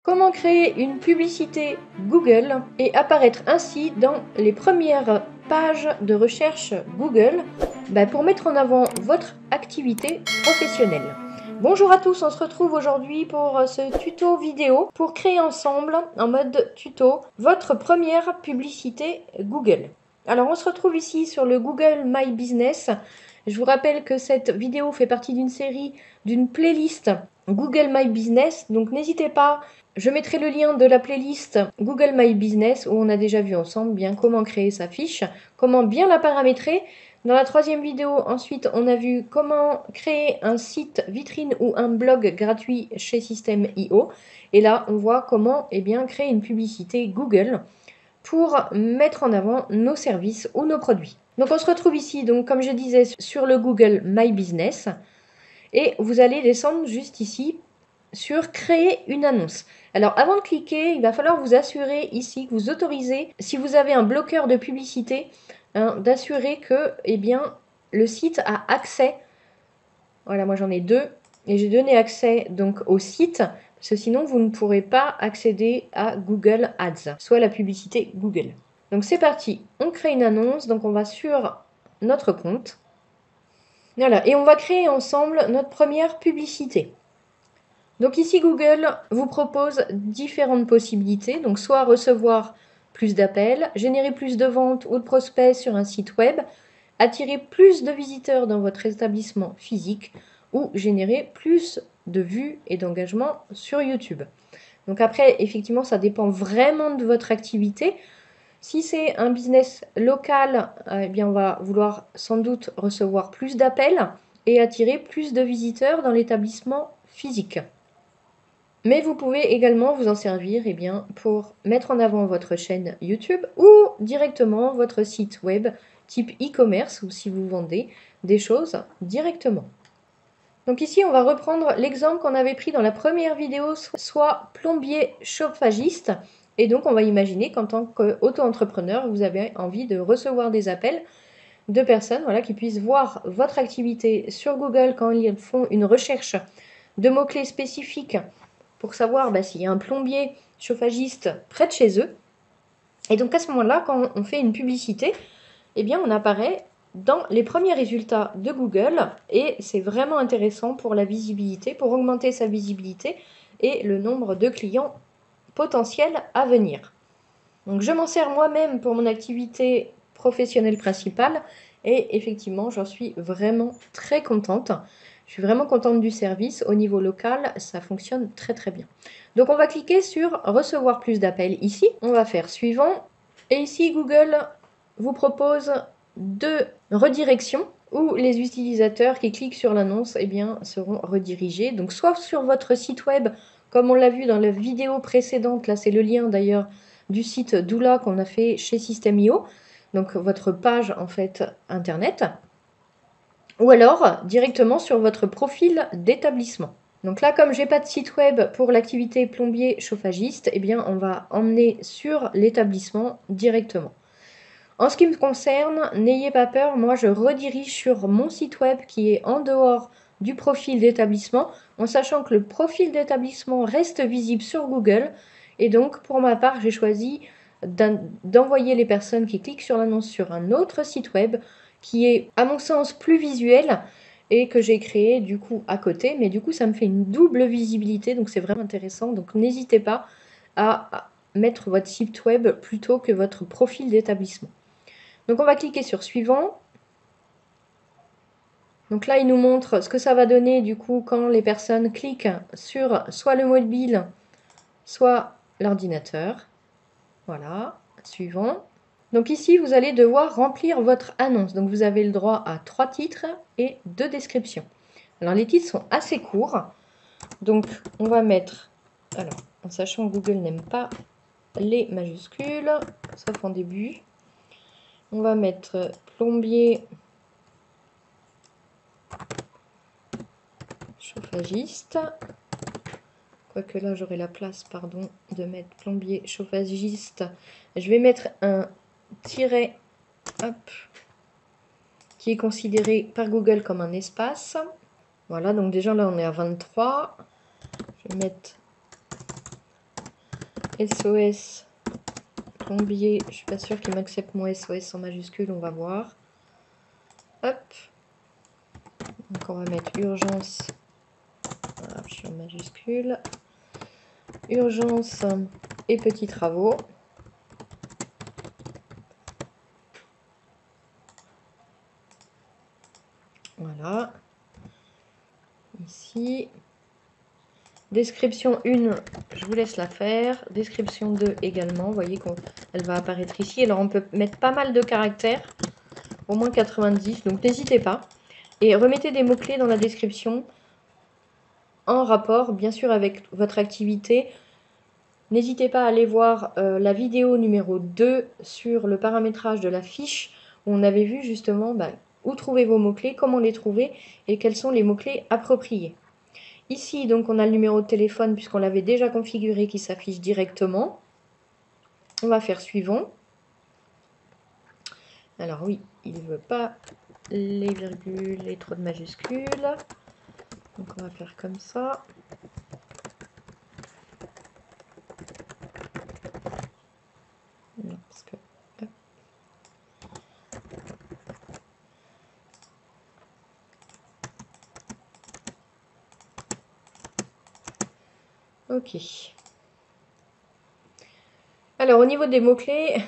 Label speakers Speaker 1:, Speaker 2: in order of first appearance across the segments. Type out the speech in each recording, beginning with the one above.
Speaker 1: Comment créer une publicité Google et apparaître ainsi dans les premières pages de recherche Google pour mettre en avant votre activité professionnelle. Bonjour à tous, on se retrouve aujourd'hui pour ce tuto vidéo pour créer ensemble en mode tuto votre première publicité Google. Alors on se retrouve ici sur le Google My Business. Je vous rappelle que cette vidéo fait partie d'une playlist Google My Business, donc n'hésitez pas. Je mettrai le lien de la playlist Google My Business où on a déjà vu ensemble bien comment créer sa fiche, comment bien la paramétrer. Dans la troisième vidéo, ensuite, on a vu comment créer un site vitrine ou un blog gratuit chez System.io. Et là, on voit comment créer une publicité Google pour mettre en avant nos services ou nos produits. Donc on se retrouve ici, donc comme je disais, sur le Google My Business. Et vous allez descendre juste ici sur créer une annonce. Alors avant de cliquer, il va falloir vous assurer ici que vous autorisez, si vous avez un bloqueur de publicité, d'assurer que le site a accès. Voilà, moi j'en ai deux et j'ai donné accès donc au site parce que sinon vous ne pourrez pas accéder à Google Ads, soit la publicité Google. Donc c'est parti, on crée une annonce, donc on va sur notre compte. Voilà, et on va créer ensemble notre première publicité. Donc ici, Google vous propose différentes possibilités. Donc soit recevoir plus d'appels, générer plus de ventes ou de prospects sur un site web, attirer plus de visiteurs dans votre établissement physique ou générer plus de vues et d'engagement sur YouTube. Donc après, effectivement, ça dépend vraiment de votre activité. Si c'est un business local, on va vouloir sans doute recevoir plus d'appels et attirer plus de visiteurs dans l'établissement physique. Mais vous pouvez également vous en servir pour mettre en avant votre chaîne YouTube ou directement votre site web type e-commerce ou si vous vendez des choses directement. Donc ici, on va reprendre l'exemple qu'on avait pris dans la première vidéo, soit plombier chauffagiste. Et donc, on va imaginer qu'en tant qu'auto-entrepreneur, vous avez envie de recevoir des appels de personnes qui puissent voir votre activité sur Google quand ils font une recherche de mots-clés spécifiques pour savoir s'il y a un plombier chauffagiste près de chez eux. Et donc à ce moment-là, quand on fait une publicité, on apparaît dans les premiers résultats de Google et c'est vraiment intéressant pour la visibilité, pour augmenter sa visibilité et le nombre de clients potentiels à venir. Donc je m'en sers moi-même pour mon activité professionnelle principale et effectivement, j'en suis vraiment très contente. Je suis vraiment contente du service. Au niveau local, ça fonctionne très très bien. Donc on va cliquer sur recevoir plus d'appels ici. On va faire suivant. Et ici, Google vous propose deux redirections où les utilisateurs qui cliquent sur l'annonce seront redirigés. Donc soit sur votre site web, comme on l'a vu dans la vidéo précédente, là c'est le lien d'ailleurs du site Doula qu'on a fait chez System.io, donc votre page en fait internet, ou alors directement sur votre profil d'établissement. Donc là, comme j'ai pas de site web pour l'activité plombier chauffagiste, on va emmener sur l'établissement directement. En ce qui me concerne, n'ayez pas peur, moi je redirige sur mon site web qui est en dehors du profil d'établissement, en sachant que le profil d'établissement reste visible sur Google. Et donc, pour ma part, j'ai choisi d'envoyer les personnes qui cliquent sur l'annonce sur un autre site web qui est, à mon sens, plus visuel et que j'ai créé du coup à côté. Mais du coup, ça me fait une double visibilité, donc c'est vraiment intéressant. Donc, n'hésitez pas à mettre votre site web plutôt que votre profil d'établissement. Donc on va cliquer sur suivant. Donc là, il nous montre ce que ça va donner du coup quand les personnes cliquent sur soit le mobile, soit l'ordinateur. Voilà, suivant. Donc ici, vous allez devoir remplir votre annonce. Donc vous avez le droit à 3 titres et 2 descriptions. Alors les titres sont assez courts. Donc on va mettre, alors en sachant que Google n'aime pas les majuscules, sauf en début. On va mettre plombier chauffagiste. Quoique là, j'aurai la place, pardon, de mettre plombier chauffagiste. Je vais mettre un tiret, hop, qui est considéré par Google comme un espace. Voilà, donc déjà là, on est à 23. Je vais mettre SOS plombier. Je suis pas sûre qu'il m'accepte mon SOS en majuscule. On va voir. Hop. Donc on va mettre urgence. Voilà, je suis en majuscule. Urgence et petits travaux. Voilà. Ici. Description 1, je vous laisse la faire. Description 2 également. Vous voyez qu'elle va apparaître ici. Alors on peut mettre pas mal de caractères. Au moins 90. Donc n'hésitez pas. Et remettez des mots-clés dans la description. En rapport, bien sûr, avec votre activité. N'hésitez pas à aller voir la vidéo numéro 2 sur le paramétrage de la fiche. Où on avait vu justement où trouver vos mots-clés, comment les trouver et quels sont les mots-clés appropriés. Ici, donc, on a le numéro de téléphone puisqu'on l'avait déjà configuré qui s'affiche directement. On va faire suivant. Alors oui, il ne veut pas les virgules et trop de majuscules. Donc on va faire comme ça. Non, parce que... Ok. Alors au niveau des mots-clés,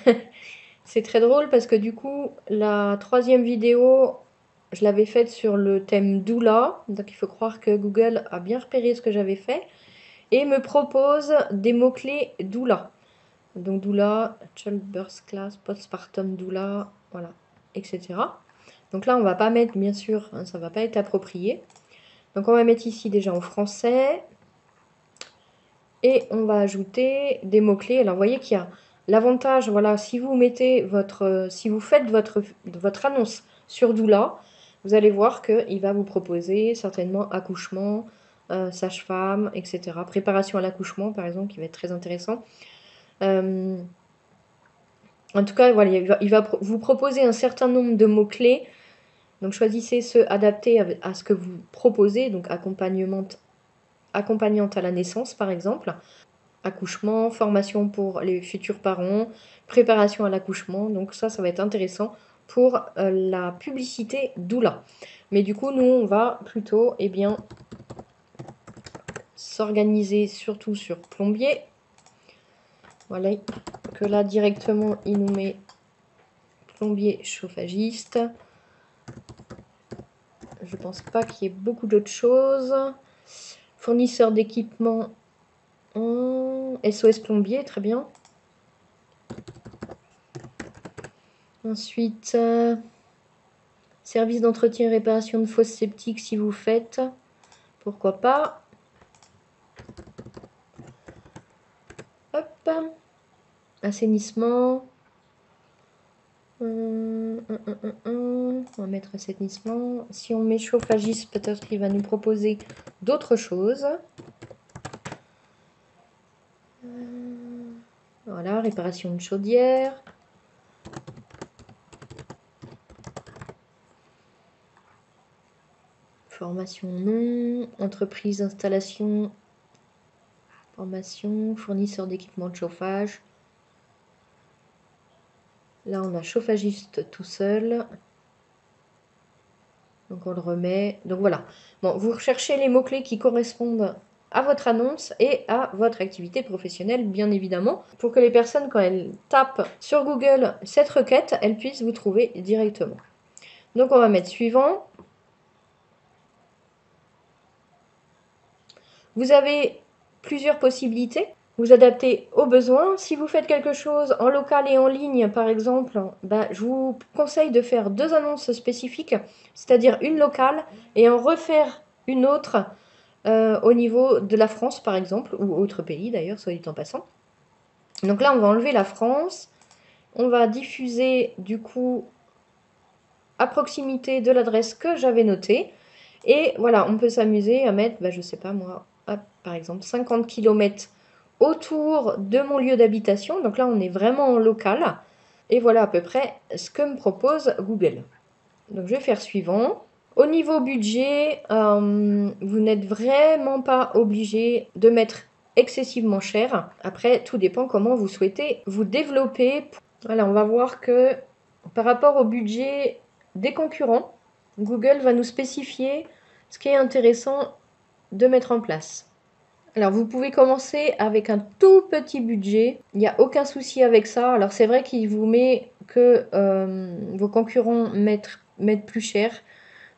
Speaker 1: c'est très drôle parce que du coup, la troisième vidéo, je l'avais faite sur le thème doula. Donc il faut croire que Google a bien repéré ce que j'avais fait et me propose des mots-clés doula. Donc doula, childbirth class, postpartum doula, voilà, etc. Donc là, on va pas mettre, bien sûr, hein, ça va pas être approprié. Donc on va mettre ici déjà en français. Et on va ajouter des mots-clés. Alors, vous voyez qu'il y a l'avantage, voilà, si vous mettez si vous faites votre annonce sur Doula, vous allez voir qu'il va vous proposer certainement accouchement, sage-femme, etc. Préparation à l'accouchement, par exemple, qui va être très intéressant. En tout cas, voilà, il va vous proposer un certain nombre de mots-clés. Donc, choisissez ceux adaptés à ce que vous proposez, donc accompagnante à la naissance, par exemple. Accouchement, formation pour les futurs parents, préparation à l'accouchement. Donc ça va être intéressant pour la publicité doula. Mais du coup, nous, on va plutôt s'organiser surtout sur plombier. Voilà, que là, directement, il nous met plombier chauffagiste. Je pense pas qu'il y ait beaucoup d'autres choses. Fournisseur d'équipement, SOS plombier, très bien. Ensuite, service d'entretien et réparation de fosses septiques si vous faites. Pourquoi pas. Hop. Assainissement. On va mettre assainissement. Si on met chauffagiste, peut-être qu'il va nous proposer d'autres choses. Voilà, réparation de chaudière. Formation non. Entreprise d'installation. Formation. Fournisseur d'équipement de chauffage. Là, on a chauffagiste tout seul. Donc, on le remet. Donc, voilà. Bon, vous recherchez les mots-clés qui correspondent à votre annonce et à votre activité professionnelle, bien évidemment, pour que les personnes, quand elles tapent sur Google cette requête, elles puissent vous trouver directement. Donc, on va mettre suivant. Vous avez plusieurs possibilités. Vous adaptez aux besoins. Si vous faites quelque chose en local et en ligne, par exemple, je vous conseille de faire 2 annonces spécifiques, c'est-à-dire une locale et en refaire une autre au niveau de la France, par exemple, ou autre pays d'ailleurs, soit dit en passant. Donc là, on va enlever la France. On va diffuser du coup à proximité de l'adresse que j'avais notée. Et voilà, on peut s'amuser à mettre, je sais pas moi, par exemple 50 km autour de mon lieu d'habitation. Donc là, on est vraiment en local. Et voilà à peu près ce que me propose Google. Donc je vais faire suivant. Au niveau budget, vous n'êtes vraiment pas obligé de mettre excessivement cher. Après, tout dépend comment vous souhaitez vous développer. Voilà, on va voir que par rapport au budget des concurrents, Google va nous spécifier ce qui est intéressant de mettre en place. Alors, vous pouvez commencer avec un tout petit budget. Il n'y a aucun souci avec ça. Alors, c'est vrai qu'il vous met que vos concurrents mettent plus cher.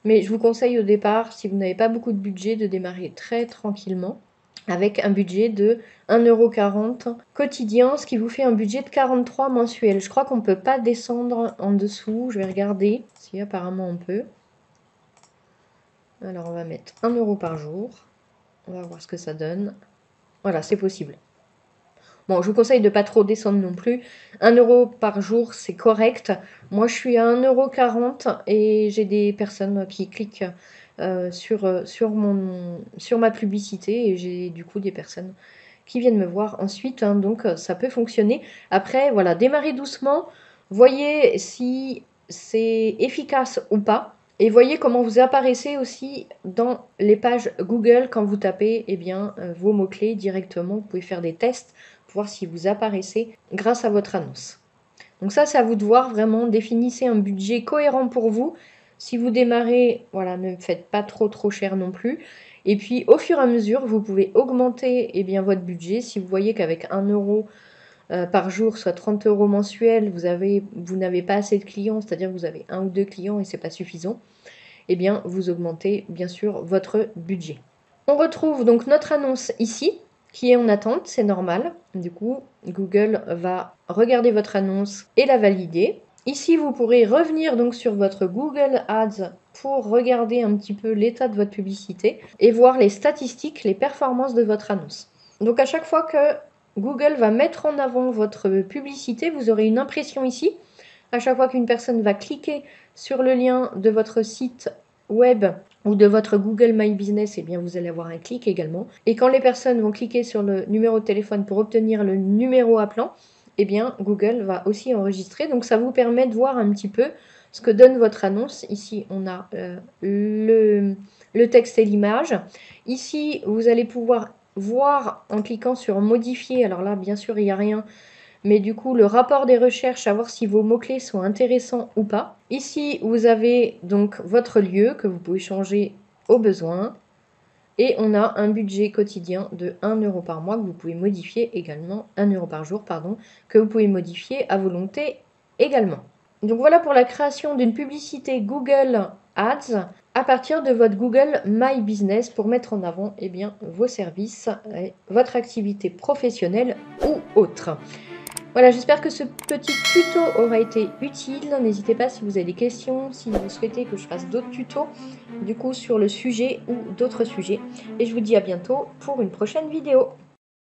Speaker 1: Mais je vous conseille au départ, si vous n'avez pas beaucoup de budget, de démarrer très tranquillement avec un budget de 1,40 € quotidien, ce qui vous fait un budget de 43 mensuel. Je crois qu'on ne peut pas descendre en dessous. Je vais regarder si apparemment on peut. Alors, on va mettre 1 € par jour. On va voir ce que ça donne. Voilà, c'est possible. Bon, je vous conseille de ne pas trop descendre non plus. 1 € par jour, c'est correct. Moi, je suis à 1,40 € et j'ai des personnes qui cliquent sur ma publicité et j'ai du coup des personnes qui viennent me voir ensuite. Hein, donc, ça peut fonctionner. Après, voilà, démarrez doucement. Voyez si c'est efficace ou pas. Et voyez comment vous apparaissez aussi dans les pages Google quand vous tapez vos mots-clés directement. Vous pouvez faire des tests pour voir si vous apparaissez grâce à votre annonce. Donc ça, c'est à vous de voir vraiment. Définissez un budget cohérent pour vous. Si vous démarrez, voilà, ne faites pas trop cher non plus. Et puis, au fur et à mesure, vous pouvez augmenter votre budget. Si vous voyez qu'avec 1 € par jour, soit 30 € mensuels, vous n'avez pas assez de clients, c'est-à-dire que vous avez 1 ou 2 clients et ce n'est pas suffisant, vous augmentez bien sûr votre budget. On retrouve donc notre annonce ici, qui est en attente, c'est normal. Du coup, Google va regarder votre annonce et la valider. Ici, vous pourrez revenir donc sur votre Google Ads pour regarder un petit peu l'état de votre publicité et voir les statistiques, les performances de votre annonce. Donc à chaque fois que Google va mettre en avant votre publicité, vous aurez une impression ici. À chaque fois qu'une personne va cliquer sur le lien de votre site web ou de votre Google My Business, vous allez avoir un clic également. Et quand les personnes vont cliquer sur le numéro de téléphone pour obtenir le numéro appelant, Google va aussi enregistrer. Donc ça vous permet de voir un petit peu ce que donne votre annonce. Ici, on a le texte et l'image. Ici, vous allez pouvoir voir en cliquant sur modifier. Alors là, bien sûr, il n'y a rien. Mais du coup, le rapport des recherches, à voir si vos mots-clés sont intéressants ou pas. Ici, vous avez donc votre lieu que vous pouvez changer au besoin. Et on a un budget quotidien de 1 € par mois que vous pouvez modifier également, 1 € par jour, pardon, que vous pouvez modifier à volonté également. Donc voilà pour la création d'une publicité Google Ads à partir de votre Google My Business pour mettre en avant vos services, et votre activité professionnelle ou autre. Voilà, j'espère que ce petit tuto aura été utile. N'hésitez pas si vous avez des questions, si vous souhaitez que je fasse d'autres tutos, du coup sur le sujet ou d'autres sujets. Et je vous dis à bientôt pour une prochaine vidéo.